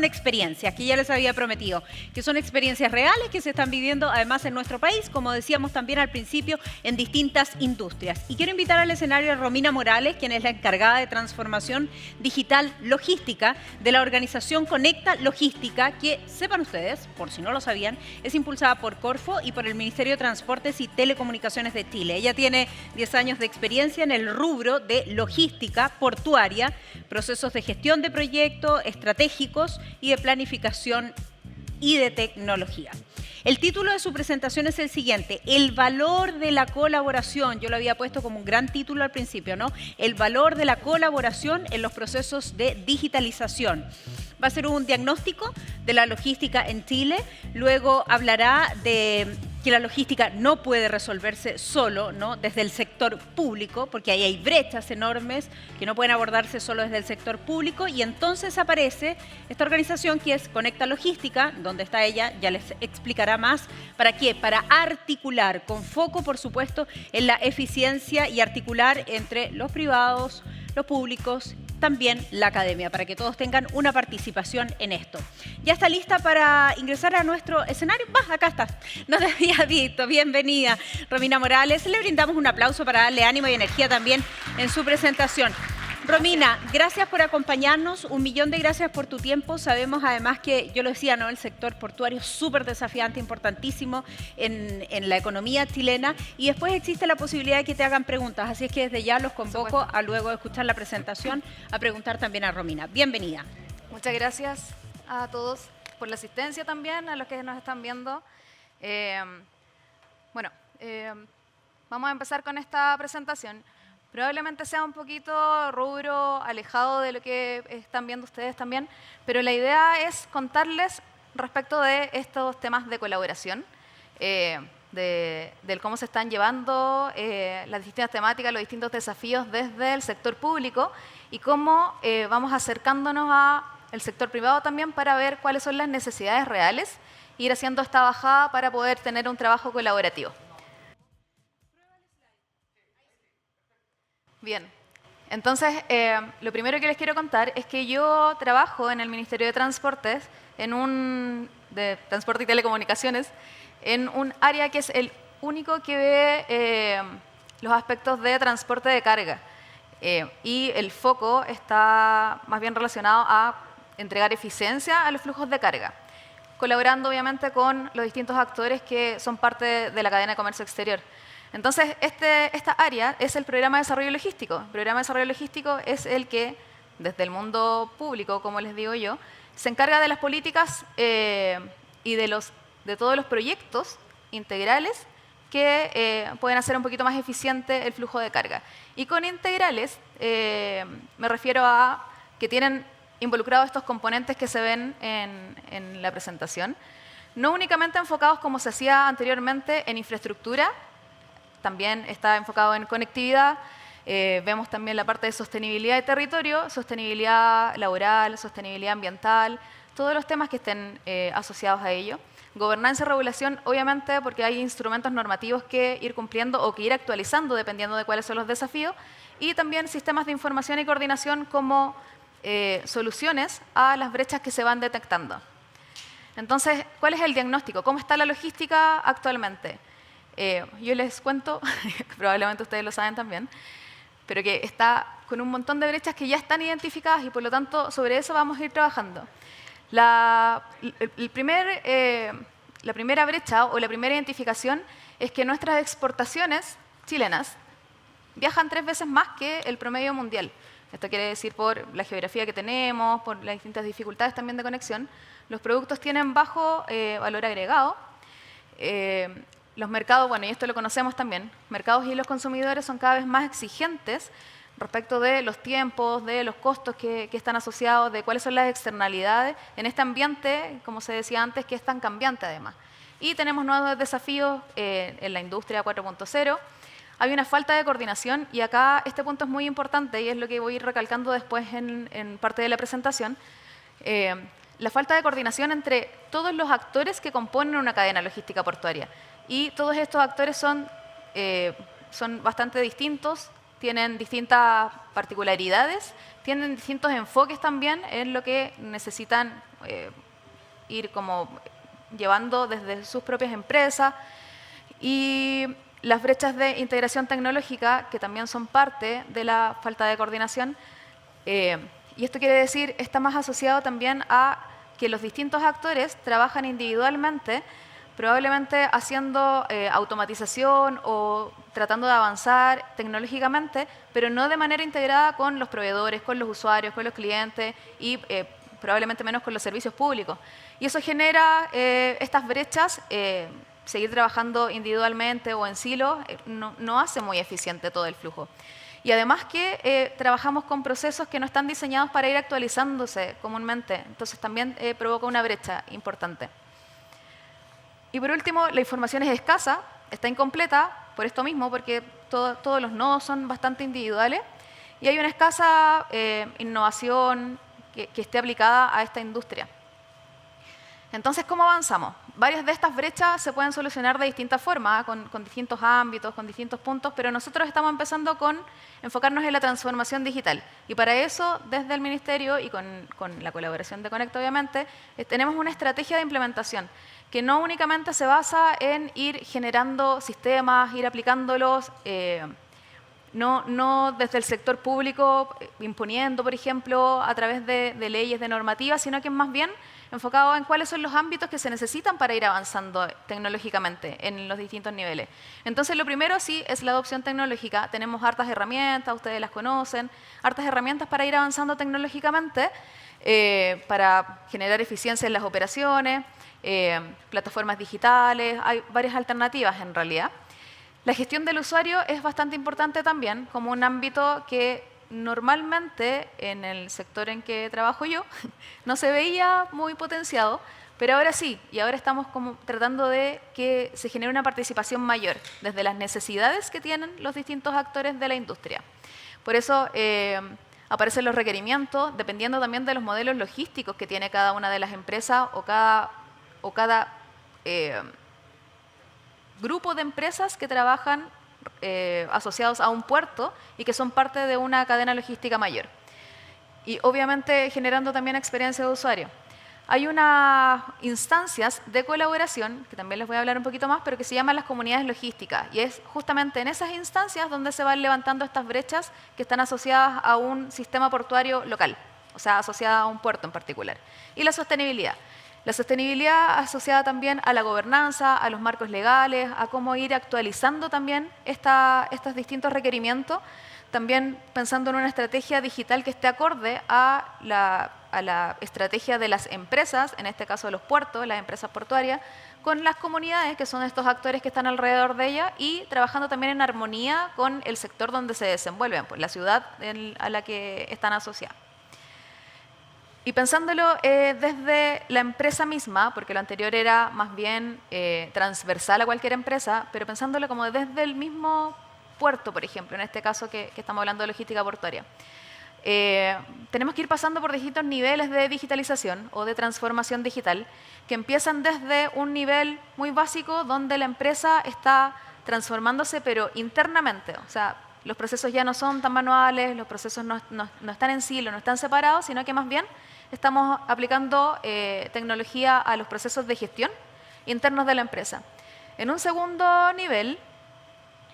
con experiencias, que ya les había prometido, que son experiencias reales que se están viviendo además en nuestro país, como decíamos también al principio, en distintas industrias. Y quiero invitar al escenario a Romina Morales, quien es la encargada de transformación digital logística de la organización Conecta Logística, que, sepan ustedes, por si no lo sabían, es impulsada por Corfo y por el Ministerio de Transportes y Telecomunicaciones de Chile. Ella tiene 10 años de experiencia en el rubro de logística portuaria, procesos de gestión de proyectos estratégicos y de planificación y de tecnología. El título de su presentación es el siguiente: el valor de la colaboración. Yo lo había puesto como un gran título al principio, ¿no? El valor de la colaboración en los procesos de digitalización. Va a ser un diagnóstico de la logística en Chile, luego hablará de que la logística no puede resolverse solo, ¿no?, desde el sector público, porque ahí hay brechas enormes que no pueden abordarse solo desde el sector público, y entonces aparece esta organización que es Conecta Logística, donde está ella, ya les explicará más. ¿Para qué? Para articular, con foco, por supuesto, en la eficiencia y articular entre los privados, los públicos, también la academia, para que todos tengan una participación en esto. ¿Ya está lista para ingresar a nuestro escenario? Acá está. No te había visto. Bienvenida, Romina Morales. Le brindamos un aplauso para darle ánimo y energía también en su presentación. Romina, gracias por acompañarnos, 1.000.000 de gracias por tu tiempo. Sabemos además que, yo lo decía, ¿no?, el sector portuario es súper desafiante, importantísimo en la economía chilena, y después existe la posibilidad de que te hagan preguntas, así es que desde ya los convoco a, luego de escuchar la presentación, a preguntar también a Romina. Bienvenida. Muchas gracias a todos por la asistencia también, a los que nos están viendo. Vamos a empezar con esta presentación. Probablemente sea un poquito rubro, alejado de lo que están viendo ustedes también, pero la idea es contarles respecto de estos temas de colaboración, del cómo se están llevando las distintas temáticas, los distintos desafíos desde el sector público y cómo vamos acercándonos al sector privado también para ver cuáles son las necesidades reales e ir haciendo esta bajada para poder tener un trabajo colaborativo. Bien, entonces lo primero que les quiero contar es que yo trabajo en el Ministerio de Transportes, de Transporte y Telecomunicaciones, en un área que es el único que ve los aspectos de transporte de carga. Y el foco está más bien relacionado a entregar eficiencia a los flujos de carga, colaborando obviamente con los distintos actores que son parte de la cadena de comercio exterior. Entonces, esta área es el Programa de Desarrollo Logístico. El Programa de Desarrollo Logístico es el que, desde el mundo público, como les digo yo, se encarga de las políticas y de todos los proyectos integrales que pueden hacer un poquito más eficiente el flujo de carga. Y con integrales me refiero a que tienen involucrados estos componentes que se ven en la presentación, no únicamente enfocados como se hacía anteriormente en infraestructura, también está enfocado en conectividad. Vemos también la parte de sostenibilidad de territorio, sostenibilidad laboral, sostenibilidad ambiental, todos los temas que estén asociados a ello. Gobernanza y regulación, obviamente, porque hay instrumentos normativos que ir cumpliendo o que ir actualizando dependiendo de cuáles son los desafíos. Y también sistemas de información y coordinación como soluciones a las brechas que se van detectando. Entonces, ¿cuál es el diagnóstico? ¿Cómo está la logística actualmente? Yo les cuento, probablemente ustedes lo saben también, pero que está con un montón de brechas que ya están identificadas y por lo tanto sobre eso vamos a ir trabajando. La primera brecha o la primera identificación es que nuestras exportaciones chilenas viajan 3 veces más que el promedio mundial. Esto quiere decir por la geografía que tenemos, por las distintas dificultades también de conexión. Los productos tienen bajo valor agregado. Los mercados, bueno, y esto lo conocemos también, mercados y los consumidores son cada vez más exigentes respecto de los tiempos, de los costos que están asociados, de cuáles son las externalidades en este ambiente, como se decía antes, que es tan cambiante además. Y tenemos nuevos desafíos en la industria 4.0. Hay una falta de coordinación y acá este punto es muy importante y es lo que voy a ir recalcando después en parte de la presentación. La falta de coordinación entre todos los actores que componen una cadena logística portuaria. Y todos estos actores son bastante distintos, tienen distintas particularidades, tienen distintos enfoques también en lo que necesitan ir como llevando desde sus propias empresas, y las brechas de integración tecnológica, que también son parte de la falta de coordinación. Y esto quiere decir, está más asociado también a que los distintos actores trabajan individualmente, probablemente haciendo automatización o tratando de avanzar tecnológicamente, pero no de manera integrada con los proveedores, con los usuarios, con los clientes y probablemente menos con los servicios públicos. Y eso genera estas brechas. Seguir trabajando individualmente o en silos no hace muy eficiente todo el flujo. Y además que trabajamos con procesos que no están diseñados para ir actualizándose comúnmente, entonces también provoca una brecha importante. Y por último, la información es escasa, está incompleta por esto mismo, porque todos los nodos son bastante individuales y hay una escasa innovación que esté aplicada a esta industria. Entonces, ¿cómo avanzamos? Varias de estas brechas se pueden solucionar de distintas formas, con distintos ámbitos, con distintos puntos, pero nosotros estamos empezando con enfocarnos en la transformación digital. Y para eso, desde el Ministerio y con la colaboración de Conecta, obviamente, tenemos una estrategia de implementación que no únicamente se basa en ir generando sistemas, ir aplicándolos, no desde el sector público imponiendo, por ejemplo, a través de leyes, de normativas, sino que más bien enfocado en cuáles son los ámbitos que se necesitan para ir avanzando tecnológicamente en los distintos niveles. Entonces, lo primero sí es la adopción tecnológica. Tenemos hartas herramientas, ustedes las conocen, hartas herramientas para ir avanzando tecnológicamente, para generar eficiencia en las operaciones, plataformas digitales, hay varias alternativas en realidad. La gestión del usuario es bastante importante también, como un ámbito que normalmente en el sector en que trabajo yo no se veía muy potenciado, pero ahora sí, y ahora estamos como tratando de que se genere una participación mayor desde las necesidades que tienen los distintos actores de la industria. Por eso aparecen los requerimientos, dependiendo también de los modelos logísticos que tiene cada una de las empresas o cada grupo de empresas que trabajan asociados a un puerto y que son parte de una cadena logística mayor. Y obviamente generando también experiencia de usuario. Hay unas instancias de colaboración, que también les voy a hablar un poquito más, pero que se llaman las comunidades logísticas. Y es justamente en esas instancias donde se van levantando estas brechas que están asociadas a un sistema portuario local, o sea, asociada a un puerto en particular. Y la sostenibilidad. La sostenibilidad asociada también a la gobernanza, a los marcos legales, a cómo ir actualizando también estos distintos requerimientos, también pensando en una estrategia digital que esté acorde a la estrategia de las empresas, en este caso de los puertos, las empresas portuarias, con las comunidades, que son estos actores que están alrededor de ella, y trabajando también en armonía con el sector donde se desenvuelven, pues la ciudad a la que están asociadas. Y pensándolo desde la empresa misma, porque lo anterior era más bien transversal a cualquier empresa, pero pensándolo como desde el mismo puerto, por ejemplo, en este caso que estamos hablando de logística portuaria. Tenemos que ir pasando por distintos niveles de digitalización o de transformación digital, que empiezan desde un nivel muy básico donde la empresa está transformándose, pero internamente, o sea, los procesos ya no son tan manuales, los procesos no están en silo, no están separados, sino que más bien estamos aplicando tecnología a los procesos de gestión internos de la empresa. En un segundo nivel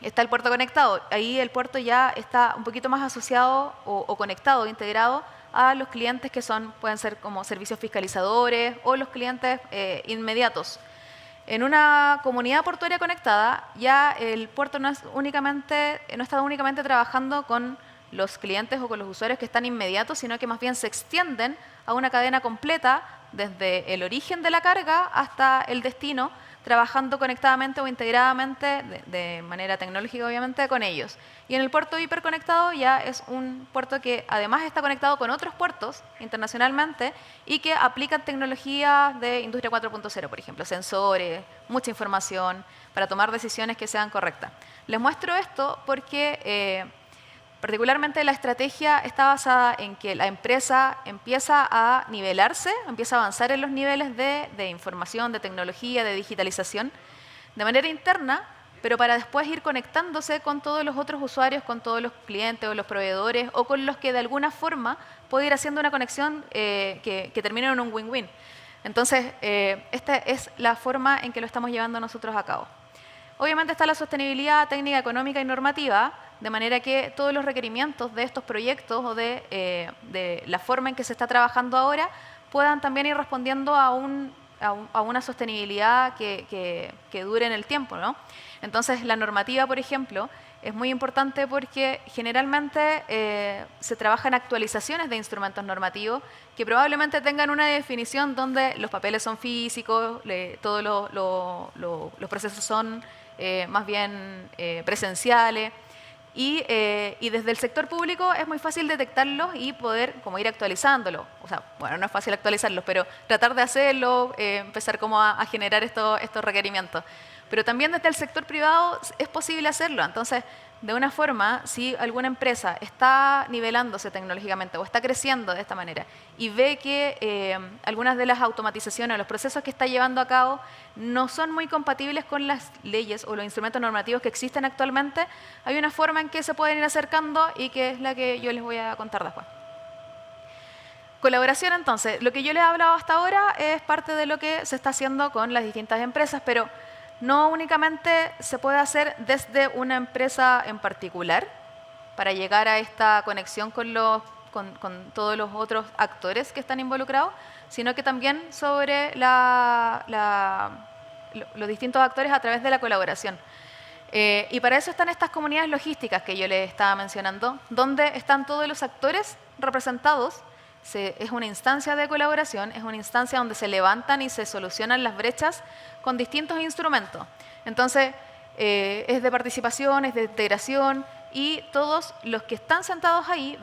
está el puerto conectado. Ahí el puerto ya está un poquito más asociado o conectado, integrado a los clientes que pueden ser como servicios fiscalizadores o los clientes inmediatos. En una comunidad portuaria conectada, ya el puerto no está únicamente trabajando con los clientes o con los usuarios que están inmediatos, sino que más bien se extienden a una cadena completa desde el origen de la carga hasta el destino, trabajando conectadamente o integradamente, de manera tecnológica obviamente, con ellos. Y en el puerto hiperconectado ya es un puerto que además está conectado con otros puertos internacionalmente y que aplican tecnologías de Industria 4.0, por ejemplo, sensores, mucha información, para tomar decisiones que sean correctas. Les muestro esto porque particularmente la estrategia está basada en que la empresa empieza a nivelarse, empieza a avanzar en los niveles de información, de tecnología, de digitalización, de manera interna, pero para después ir conectándose con todos los otros usuarios, con todos los clientes o los proveedores, o con los que de alguna forma puede ir haciendo una conexión que termine en un win-win. Entonces, esta es la forma en que lo estamos llevando nosotros a cabo. Obviamente está la sostenibilidad técnica, económica y normativa, de manera que todos los requerimientos de estos proyectos o de la forma en que se está trabajando ahora puedan también ir respondiendo a una sostenibilidad que dure en el tiempo, ¿no? Entonces, la normativa, por ejemplo, es muy importante porque generalmente se trabaja en actualizaciones de instrumentos normativos que probablemente tengan una definición donde los papeles son físicos, todos los procesos son más bien presenciales. Y desde el sector público es muy fácil detectarlos y poder como ir actualizándolo. O sea, bueno, no es fácil actualizarlos, pero tratar de hacerlo, empezar como a generar estos requerimientos. Pero también desde el sector privado es posible hacerlo. Entonces, de una forma, si alguna empresa está nivelándose tecnológicamente o está creciendo de esta manera y ve que algunas de las automatizaciones o los procesos que está llevando a cabo no son muy compatibles con las leyes o los instrumentos normativos que existen actualmente, hay una forma en que se pueden ir acercando y que es la que yo les voy a contar después. Colaboración, entonces. Lo que yo les he hablado hasta ahora es parte de lo que se está haciendo con las distintas empresas, pero no únicamente se puede hacer desde una empresa en particular para llegar a esta conexión con todos los otros actores que están involucrados, sino que también sobre los distintos actores a través de la colaboración. Y para eso están estas comunidades logísticas que yo les estaba mencionando, donde están todos los actores representados. Es una instancia de colaboración, es una instancia donde se levantan y se solucionan las brechas con distintos instrumentos. Entonces, es de participación, es de integración, y todos los que están sentados ahí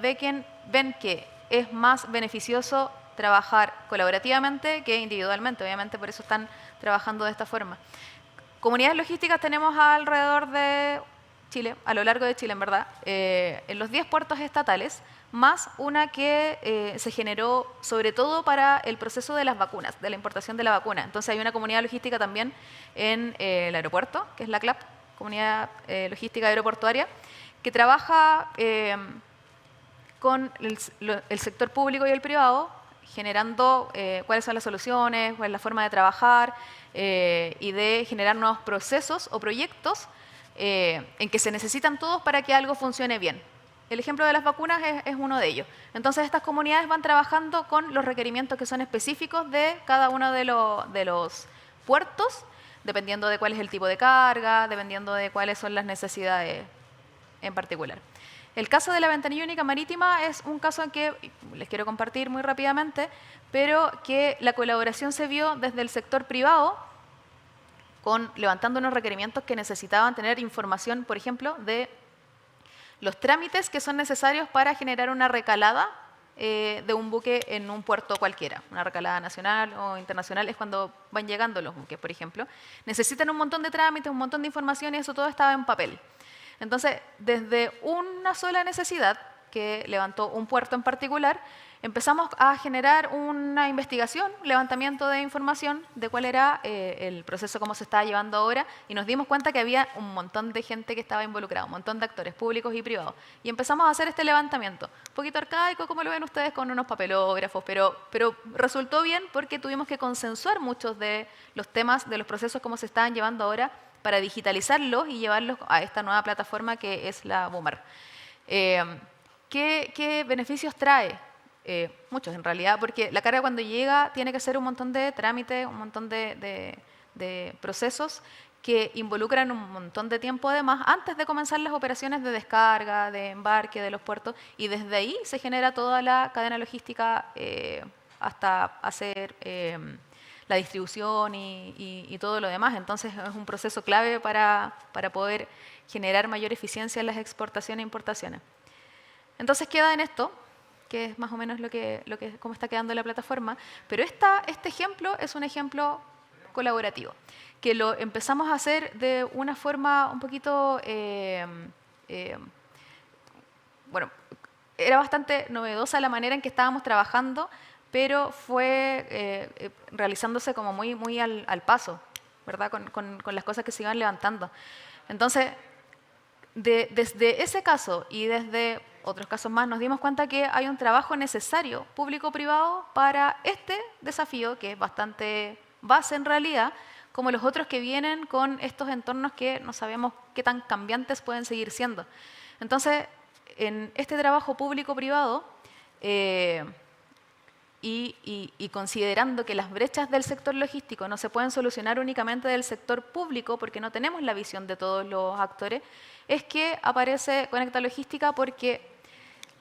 ven que es más beneficioso trabajar colaborativamente que individualmente. Obviamente, por eso están trabajando de esta forma. Comunidades logísticas tenemos alrededor de Chile, a lo largo de Chile, en verdad, en los 10 puertos estatales, más una que se generó sobre todo para el proceso de las vacunas, de la importación de la vacuna. Entonces hay una comunidad logística también en el aeropuerto, que es la CLAP, Comunidad Logística Aeroportuaria, que trabaja con el sector público y el privado, generando cuáles son las soluciones, cuál es la forma de trabajar y de generar nuevos procesos o proyectos en que se necesitan todos para que algo funcione bien. El ejemplo de las vacunas es uno de ellos. Entonces, estas comunidades van trabajando con los requerimientos que son específicos de cada uno de los puertos, dependiendo de cuál es el tipo de carga, dependiendo de cuáles son las necesidades en particular. El caso de la ventanilla única marítima es un caso en que les quiero compartir muy rápidamente, pero que la colaboración se vio desde el sector privado, levantando unos requerimientos que necesitaban tener información, por ejemplo, de los trámites que son necesarios para generar una recalada de un buque en un puerto cualquiera. Una recalada nacional o internacional es cuando van llegando los buques, por ejemplo. Necesitan un montón de trámites, un montón de información, y eso todo estaba en papel. Entonces, desde una sola necesidad que levantó un puerto en particular, empezamos a generar una investigación, un levantamiento de información de cuál era el proceso, cómo se estaba llevando ahora, y nos dimos cuenta que había un montón de gente que estaba involucrada, un montón de actores públicos y privados. Y empezamos a hacer este levantamiento, un poquito arcaico, como lo ven ustedes, con unos papelógrafos, pero resultó bien porque tuvimos que consensuar muchos de los temas, de los procesos como se estaban llevando ahora, para digitalizarlos y llevarlos a esta nueva plataforma que es la Boomer. ¿Qué beneficios trae? Muchos en realidad, porque la carga cuando llega tiene que hacer un montón de trámites, un montón de procesos que involucran un montón de tiempo además antes de comenzar las operaciones de descarga, de embarque de los puertos, y desde ahí se genera toda la cadena logística hasta hacer la distribución y todo lo demás. Entonces es un proceso clave para poder generar mayor eficiencia en las exportaciones e importaciones. Entonces queda en esto, que es más o menos cómo está quedando la plataforma, pero este ejemplo es un ejemplo colaborativo, que lo empezamos a hacer de una forma un poquito, bueno, era bastante novedosa la manera en que estábamos trabajando, pero fue realizándose como muy al paso, ¿verdad? Con las cosas que se iban levantando. Entonces, desde ese caso y desde otros casos más, nos dimos cuenta que hay un trabajo necesario, público-privado, para este desafío, que es bastante base en realidad, como los otros que vienen con estos entornos que no sabemos qué tan cambiantes pueden seguir siendo. Entonces, en este trabajo público-privado, y considerando que las brechas del sector logístico no se pueden solucionar únicamente del sector público, porque no tenemos la visión de todos los actores, es que aparece Conecta Logística, porque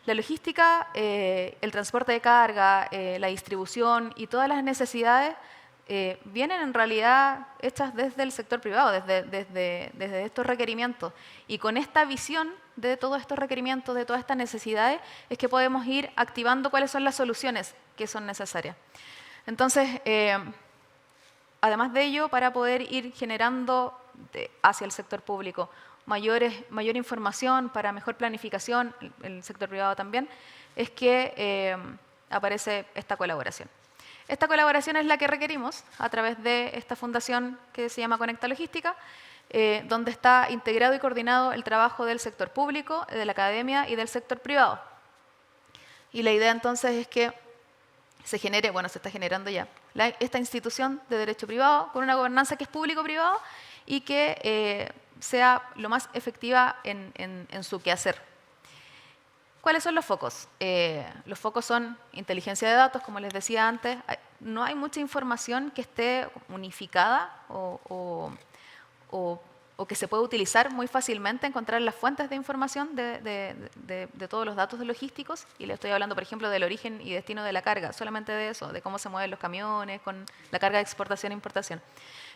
la logística, el transporte de carga, la distribución y todas las necesidades vienen en realidad hechas desde el sector privado, desde estos requerimientos. Y con esta visión de todos estos requerimientos, de todas estas necesidades, es que podemos ir activando cuáles son las soluciones que son necesarias. Entonces, además de ello, para poder ir generando hacia el sector público mayor información para mejor planificación, el sector privado también, es que aparece esta colaboración. Esta colaboración es la que requerimos a través de esta fundación que se llama Conecta Logística, donde está integrado y coordinado el trabajo del sector público, de la academia y del sector privado. Y la idea entonces es que se genere, bueno, se está generando ya, esta institución de derecho privado con una gobernanza que es público-privado y que sea lo más efectiva en su quehacer. ¿Cuáles son los focos? Los focos son inteligencia de datos, como les decía antes. No hay mucha información que esté unificada o que se pueda utilizar muy fácilmente, encontrar las fuentes de información de todos los datos logísticos. Y le estoy hablando, por ejemplo, del origen y destino de la carga, solamente de eso, de cómo se mueven los camiones, con la carga de exportación e importación.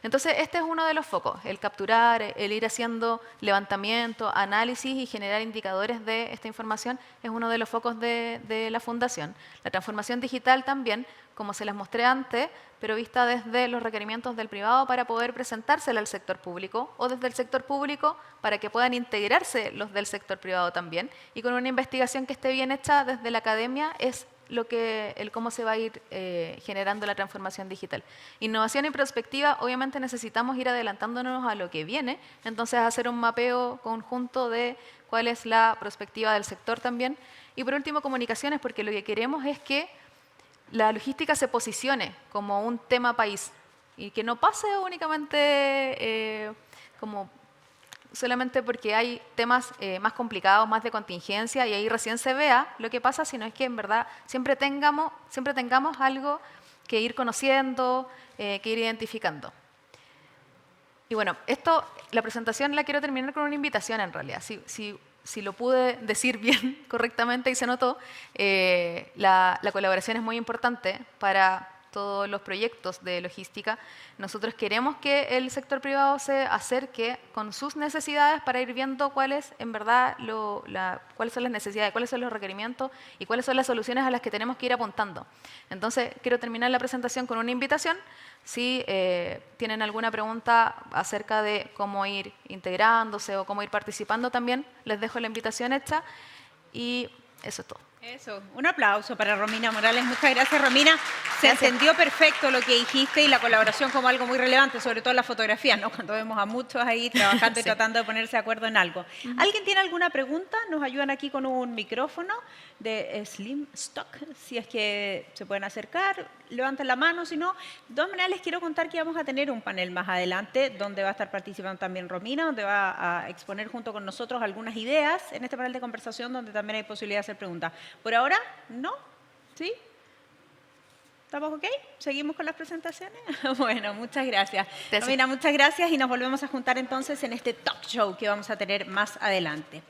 Entonces, este es uno de los focos, el capturar, el ir haciendo levantamiento, análisis y generar indicadores de esta información es uno de los focos de la Fundación. La transformación digital también, como se las mostré antes, pero vista desde los requerimientos del privado para poder presentársela al sector público o desde el sector público para que puedan integrarse los del sector privado también. Y con una investigación que esté bien hecha desde la academia es cómo se va a ir generando la transformación digital. Innovación y prospectiva, obviamente necesitamos ir adelantándonos a lo que viene, entonces hacer un mapeo conjunto de cuál es la prospectiva del sector también. Y por último, comunicaciones, porque lo que queremos es que la logística se posicione como un tema país y que no pase únicamente como solamente porque hay temas más complicados, más de contingencia, y ahí recién se vea lo que pasa, sino es que en verdad siempre tengamos algo que ir conociendo, que ir identificando. Y bueno, la presentación la quiero terminar con una invitación en realidad. Si lo pude decir bien, correctamente y se notó, la colaboración es muy importante para todos los proyectos de logística. Nosotros queremos que el sector privado se acerque con sus necesidades para ir viendo cuáles en verdad cuáles son las necesidades, cuáles son los requerimientos y cuáles son las soluciones a las que tenemos que ir apuntando. Entonces, quiero terminar la presentación con una invitación. Si tienen alguna pregunta acerca de cómo ir integrándose o cómo ir participando también, les dejo la invitación hecha y eso es todo. Eso, un aplauso para Romina Morales. Muchas gracias, Romina. Se entendió perfecto lo que dijiste y la colaboración como algo muy relevante, sobre todo en las fotografías, ¿no? Cuando vemos a muchos ahí trabajando y tratando de ponerse de acuerdo en algo. ¿Alguien tiene alguna pregunta? Nos ayudan aquí con un micrófono de Slim Stock, si es que se pueden acercar, levanten la mano, si no. De todas maneras, les quiero contar que vamos a tener un panel más adelante donde va a estar participando también Romina, donde va a exponer junto con nosotros algunas ideas en este panel de conversación donde también hay posibilidad de hacer preguntas. ¿Por ahora? ¿No? ¿Sí? ¿Estamos ok? ¿Seguimos con las presentaciones? Bueno, muchas gracias. Romina, muchas gracias y nos volvemos a juntar entonces en este talk show que vamos a tener más adelante.